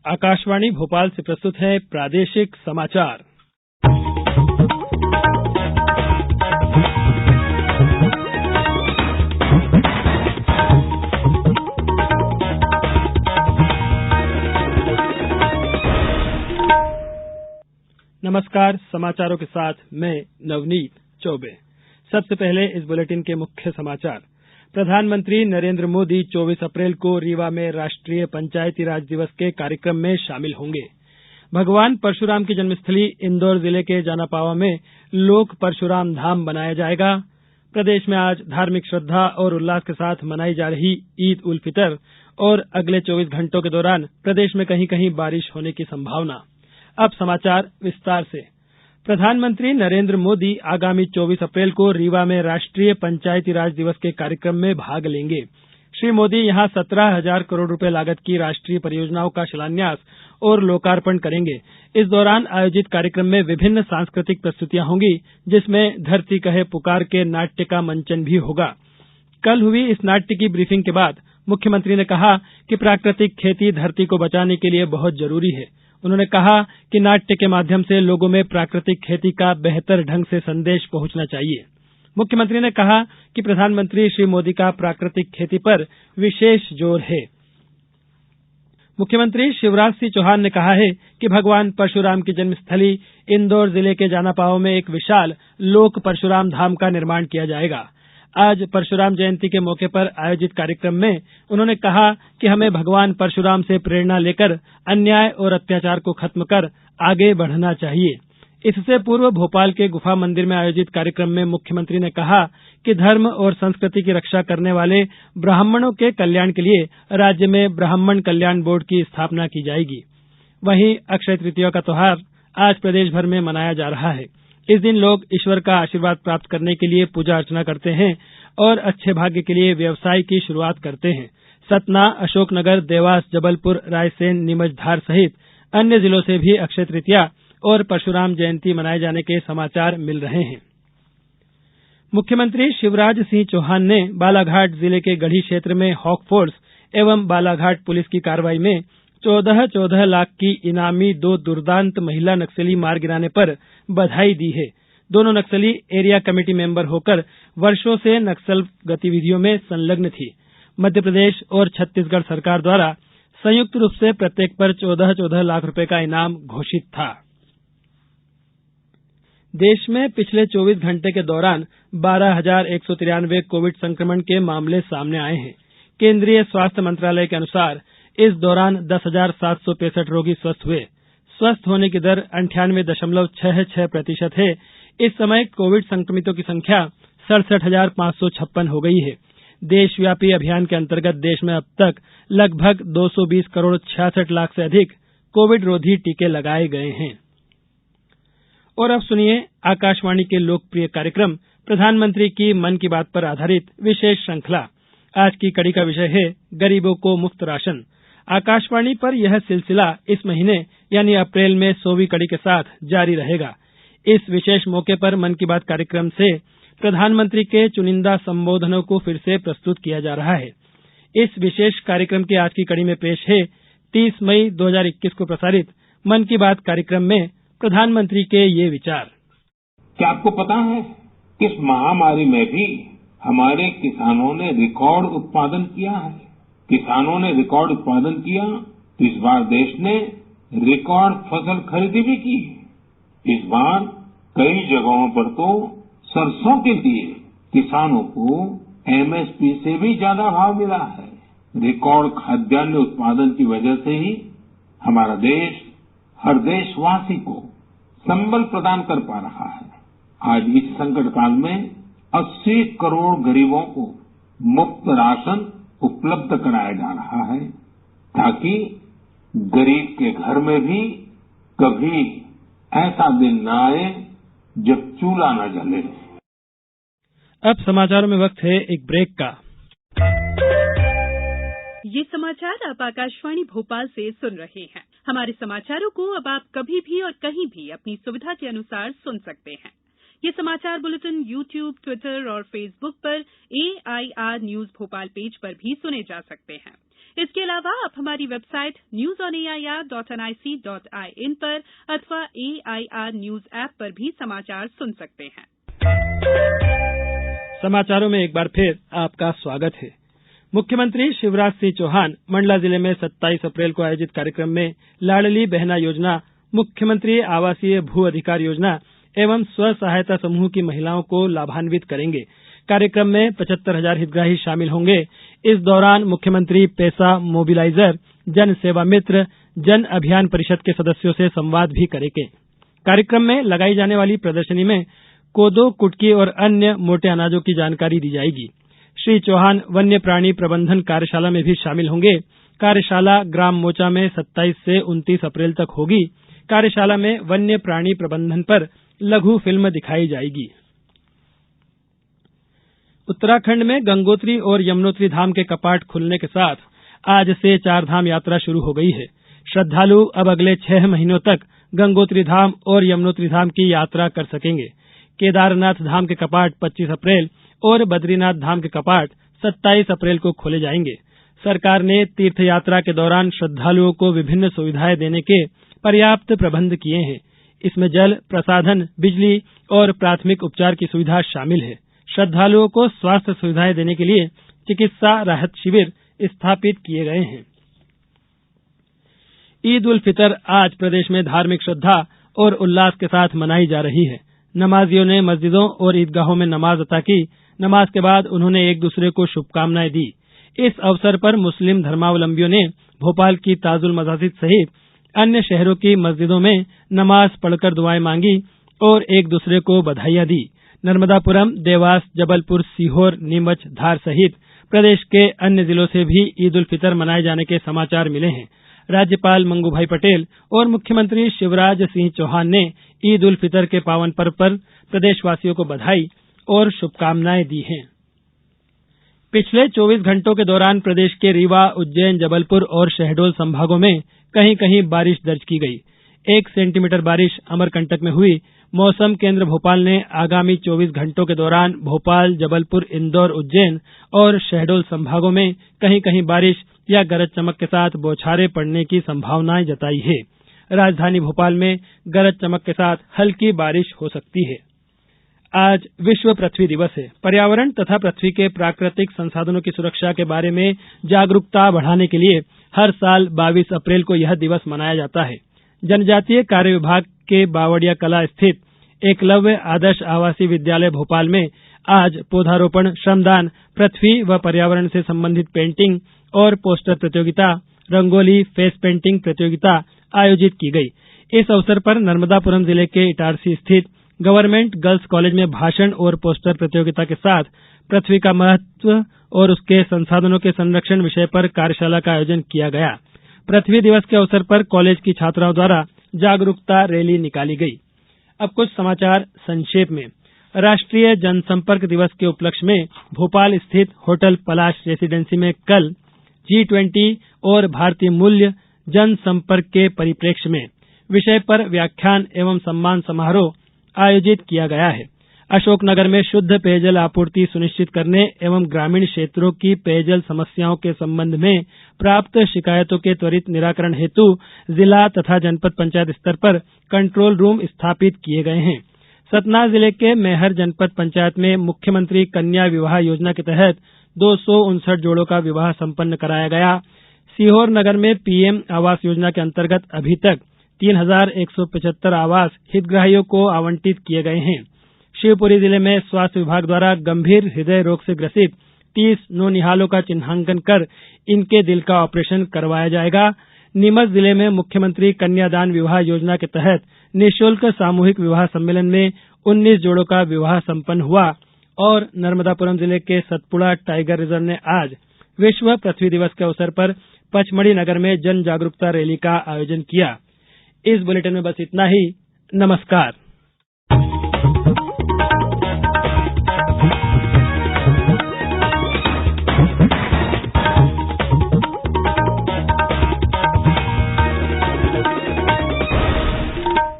आकाशवाणी भोपाल से प्रस्तुत है प्रादेशिक समाचार। नमस्कार, समाचारों के साथ मैं नवनीत चौबे। सबसे पहले इस बुलेटिन के मुख्य समाचार। प्रधानमंत्री नरेंद्र मोदी 24 अप्रैल को रीवा में राष्ट्रीय पंचायती राज दिवस के कार्यक्रम में शामिल होंगे। भगवान परशुराम की जन्मस्थली इंदौर जिले के जानापावा में लोक परशुराम धाम बनाया जाएगा। प्रदेश में आज धार्मिक श्रद्धा और उल्लास के साथ मनाई जा रही ईद उल फितर और अगले 24 घंटों के दौरान प्रदेश में कहीं कहीं बारिश होने की संभावना। अब समाचार विस्तार से। प्रधानमंत्री नरेंद्र मोदी आगामी 24 अप्रैल को रीवा में राष्ट्रीय पंचायती राज दिवस के कार्यक्रम में भाग लेंगे। श्री मोदी यहां 17,000 करोड़ रुपए लागत की राष्ट्रीय परियोजनाओं का शिलान्यास और लोकार्पण करेंगे। इस दौरान आयोजित कार्यक्रम में विभिन्न सांस्कृतिक प्रस्तुतियां होंगी, जिसमें धरती कहे पुकार के नाट्य का मंचन भी होगा। कल हुई इस नाट्य की ब्रीफिंग के बाद मुख्यमंत्री ने कहा कि प्राकृतिक खेती धरती को बचाने के लिए बहुत जरूरी है। उन्होंने कहा कि नाट्य के माध्यम से लोगों में प्राकृतिक खेती का बेहतर ढंग से संदेश पहुंचना चाहिए। मुख्यमंत्री ने कहा कि प्रधानमंत्री श्री मोदी का प्राकृतिक खेती पर विशेष जोर है। मुख्यमंत्री शिवराज सिंह चौहान ने कहा है कि भगवान परशुराम की जन्मस्थली इंदौर जिले के जानापाव में एक विशाल लोक परशुराम धाम का निर्माण किया जाएगा। आज परशुराम जयंती के मौके पर आयोजित कार्यक्रम में उन्होंने कहा कि हमें भगवान परशुराम से प्रेरणा लेकर अन्याय और अत्याचार को खत्म कर आगे बढ़ना चाहिए। इससे पूर्व भोपाल के गुफा मंदिर में आयोजित कार्यक्रम में मुख्यमंत्री ने कहा कि धर्म और संस्कृति की रक्षा करने वाले ब्राह्मणों के कल्याण के लिए राज्य में ब्राह्मण कल्याण बोर्ड की स्थापना की जाएगी। वहीं अक्षय तृतीया का त्योहार आज प्रदेश भर में मनाया जा रहा है। इस दिन लोग ईश्वर का आशीर्वाद प्राप्त करने के लिए पूजा अर्चना करते हैं और अच्छे भाग्य के लिए व्यवसाय की शुरुआत करते हैं। सतना, अशोकनगर, देवास, जबलपुर, रायसेन, नीमच, धार सहित अन्य जिलों से भी अक्षय तृतीया और परशुराम जयंती मनाए जाने के समाचार मिल रहे हैं। मुख्यमंत्री शिवराज सिंह चौहान ने बालाघाट जिले के गढ़ी क्षेत्र में हॉक फोर्स एवं बालाघाट पुलिस की कार्रवाई में 14 लाख की इनामी 2 दुर्दांत महिला नक्सली मार गिराने पर बधाई दी है। दोनों नक्सली एरिया कमेटी मेंबर होकर वर्षों से नक्सल गतिविधियों में संलग्न थी। मध्य प्रदेश और छत्तीसगढ़ सरकार द्वारा संयुक्त रूप से प्रत्येक पर 14 लाख रुपए का इनाम घोषित था। देश में पिछले 24 घंटे के दौरान 12,193 कोविड संक्रमण के मामले सामने आए हैं। केंद्रीय स्वास्थ्य मंत्रालय के अनुसार इस दौरान 10,765 रोगी स्वस्थ हुए। स्वस्थ होने की दर 98.66% है। इस समय कोविड संक्रमितों की संख्या 67,556 हो गई है। देशव्यापी अभियान के अंतर्गत देश में अब तक लगभग 220 करोड़ 66 लाख से अधिक कोविड रोधी टीके लगाए गए हैं। और अब सुनिए आकाशवाणी के लोकप्रिय कार्यक्रम प्रधानमंत्री की मन की बात पर आधारित विशेष श्रृंखला। आज की कड़ी का विषय है गरीबों को मुफ्त राशन। आकाशवाणी पर यह सिलसिला इस महीने यानी अप्रैल में 100वीं कड़ी के साथ जारी रहेगा। इस विशेष मौके पर मन की बात कार्यक्रम से प्रधानमंत्री के चुनिंदा संबोधनों को फिर से प्रस्तुत किया जा रहा है। इस विशेष कार्यक्रम की आज की कड़ी में पेश है 30 मई 2021 को प्रसारित मन की बात कार्यक्रम में प्रधानमंत्री के ये विचार। क्या आपको पता है इस महामारी में भी हमारे किसानों ने रिकॉर्ड उत्पादन किया है। किसानों ने रिकॉर्ड उत्पादन किया तो इस बार देश ने रिकॉर्ड फसल खरीदी भी की। इस बार कई जगहों पर तो सरसों के लिए किसानों को एमएसपी से भी ज्यादा भाव मिला है। रिकॉर्ड खाद्यान्न उत्पादन की वजह से ही हमारा देश हर देशवासी को संबल प्रदान कर पा रहा है। आज इस संकट काल में 80 करोड़ गरीबों को मुफ्त राशन उपलब्ध कराया जा रहा है ताकि गरीब के घर में भी कभी ऐसा दिन न आए जब चूल्हा न जले। अब समाचारों में वक्त है एक ब्रेक का। ये समाचार आप आकाशवाणी भोपाल से सुन रहे हैं। हमारे समाचारों को अब आप कभी भी और कहीं भी अपनी सुविधा के अनुसार सुन सकते हैं। ये समाचार बुलेटिन यूट्यूब, ट्विटर और फेसबुक पर AIR न्यूज भोपाल पेज पर भी सुने जा सकते हैं। इसके अलावा आप हमारी वेबसाइट newsonair.nic.in पर अथवा AIR न्यूज ऐप पर भी समाचार सुन सकते हैं। समाचारों में एक बार फिर आपका स्वागत है। मुख्यमंत्री शिवराज सिंह चौहान मंडला जिले में 27 अप्रैल को आयोजित कार्यक्रम में लाडली बहना योजना, मुख्यमंत्री आवासीय भू अधिकार योजना एवं स्व सहायता समूह की महिलाओं को लाभान्वित करेंगे। कार्यक्रम में 75,000 हितग्राही शामिल होंगे। इस दौरान मुख्यमंत्री पैसा मोबिलाइजर, जन सेवा मित्र, जन अभियान परिषद के सदस्यों से संवाद भी करेंगे। कार्यक्रम में लगाई जाने वाली प्रदर्शनी में कोदो, कुटकी और अन्य मोटे अनाजों की जानकारी दी जाएगी। श्री चौहान वन्य प्राणी प्रबंधन कार्यशाला में भी शामिल होंगे। कार्यशाला ग्राम मोचा में 27 से 29 अप्रैल तक होगी। कार्यशाला में वन्य प्राणी प्रबंधन पर लघु फिल्म दिखाई जाएगी। उत्तराखंड में गंगोत्री और यमुनोत्री धाम के कपाट खुलने के साथ आज से चारधाम यात्रा शुरू हो गई है। श्रद्धालु अब अगले 6 महीनों तक गंगोत्री धाम और यमुनोत्री धाम की यात्रा कर सकेंगे। केदारनाथ धाम के कपाट 25 अप्रैल और बद्रीनाथ धाम के कपाट 27 अप्रैल को खोले जाएंगे। सरकार ने तीर्थ यात्रा के दौरान श्रद्धालुओं को विभिन्न सुविधाएं देने के पर्याप्त प्रबंध किए हैं। इसमें जल, प्रसाधन, बिजली और प्राथमिक उपचार की सुविधा शामिल है। श्रद्धालुओं को स्वास्थ्य सुविधाएं देने के लिए चिकित्सा राहत शिविर स्थापित किए गए हैं। ईद उल फितर आज प्रदेश में धार्मिक श्रद्धा और उल्लास के साथ मनाई जा रही है। नमाजियों ने मस्जिदों और ईदगाहों में नमाज अता की। नमाज के बाद उन्होंने एक दूसरे को शुभकामनाएं दी। इस अवसर पर मुस्लिम धर्मावलंबियों ने भोपाल की ताजुल मस्जिद सहित अन्य शहरों की मस्जिदों में नमाज पढ़कर दुआएं मांगी और एक दूसरे को बधाइयां दी। नर्मदापुरम, देवास, जबलपुर, सीहोर, नीमच, धार सहित प्रदेश के अन्य जिलों से भी ईद उल फितर मनाए जाने के समाचार मिले हैं। राज्यपाल मंगूभाई पटेल और मुख्यमंत्री शिवराज सिंह चौहान ने ईद उल फितर के पावन पर्व पर प्रदेशवासियों को बधाई और शुभकामनाएं दी हैं। पिछले 24 घंटों के दौरान प्रदेश के रीवा, उज्जैन, जबलपुर और शहडोल संभागों में कहीं कहीं बारिश दर्ज की गई। 1 सेंटीमीटर बारिश अमरकंटक में हुई। मौसम केंद्र भोपाल ने आगामी 24 घंटों के दौरान भोपाल, जबलपुर, इंदौर, उज्जैन और शहडोल संभागों में कहीं कहीं बारिश या गरज चमक के साथ बौछारें पड़ने की संभावनाएं जताई है। राजधानी भोपाल में गरज चमक के साथ हल्की बारिश हो सकती है। आज विश्व पृथ्वी दिवस है। पर्यावरण तथा पृथ्वी के प्राकृतिक संसाधनों की सुरक्षा के बारे में जागरूकता बढ़ाने के लिए हर साल 22 अप्रैल को यह दिवस मनाया जाता है। जनजातीय कार्य विभाग के बावड़िया कला स्थित एकलव्य आदर्श आवासीय विद्यालय भोपाल में आज पौधारोपण, श्रमदान, पृथ्वी व पर्यावरण से संबंधित पेंटिंग और पोस्टर प्रतियोगिता, रंगोली, फेस पेंटिंग प्रतियोगिता आयोजित की गई। इस अवसर पर नर्मदापुरम जिले के इटारसी स्थित गवर्नमेंट गर्ल्स कॉलेज में भाषण और पोस्टर प्रतियोगिता के साथ पृथ्वी का महत्व और उसके संसाधनों के संरक्षण विषय पर कार्यशाला का आयोजन किया गया। पृथ्वी दिवस के अवसर पर कॉलेज की छात्राओं द्वारा जागरूकता रैली निकाली गई। अब कुछ समाचार संक्षेप में। राष्ट्रीय जनसंपर्क दिवस के उपलक्ष्य में भोपाल स्थित होटल पलाश रेसिडेंसी में कल G20 और भारतीय मूल्य जनसंपर्क के परिप्रेक्ष्य में विषय पर व्याख्यान एवं सम्मान समारोह आयोजित किया गया है। अशोकनगर में शुद्ध पेयजल आपूर्ति सुनिश्चित करने एवं ग्रामीण क्षेत्रों की पेयजल समस्याओं के संबंध में प्राप्त शिकायतों के त्वरित निराकरण हेतु जिला तथा जनपद पंचायत स्तर पर कंट्रोल रूम स्थापित किए गए हैं। सतना जिले के मैहर जनपद पंचायत में मुख्यमंत्री कन्या विवाह योजना के तहत 259 जोड़ों का विवाह संपन्न कराया गया। सीहोर नगर में पीएम आवास योजना के अंतर्गत अभी तक 3,175 आवास हितग्राहियों को आवंटित किए गए हैं। शिवपुरी जिले में स्वास्थ्य विभाग द्वारा गंभीर हृदय रोग से ग्रसित 30 नौनिहालों का चिन्हांकन कर इनके दिल का ऑपरेशन करवाया जाएगा। नीमच जिले में मुख्यमंत्री कन्यादान विवाह योजना के तहत निःशुल्क सामूहिक विवाह सम्मेलन में 19 जोड़ों का विवाह संपन्न हुआ। और नर्मदापुरम जिले के सतपुड़ा टाइगर रिजर्व ने आज विश्व पृथ्वी दिवस के अवसर पर पचमढ़ी नगर में जन जागरूकता रैली का आयोजन किया। इस बुलेटिन में बस इतना ही। नमस्कार।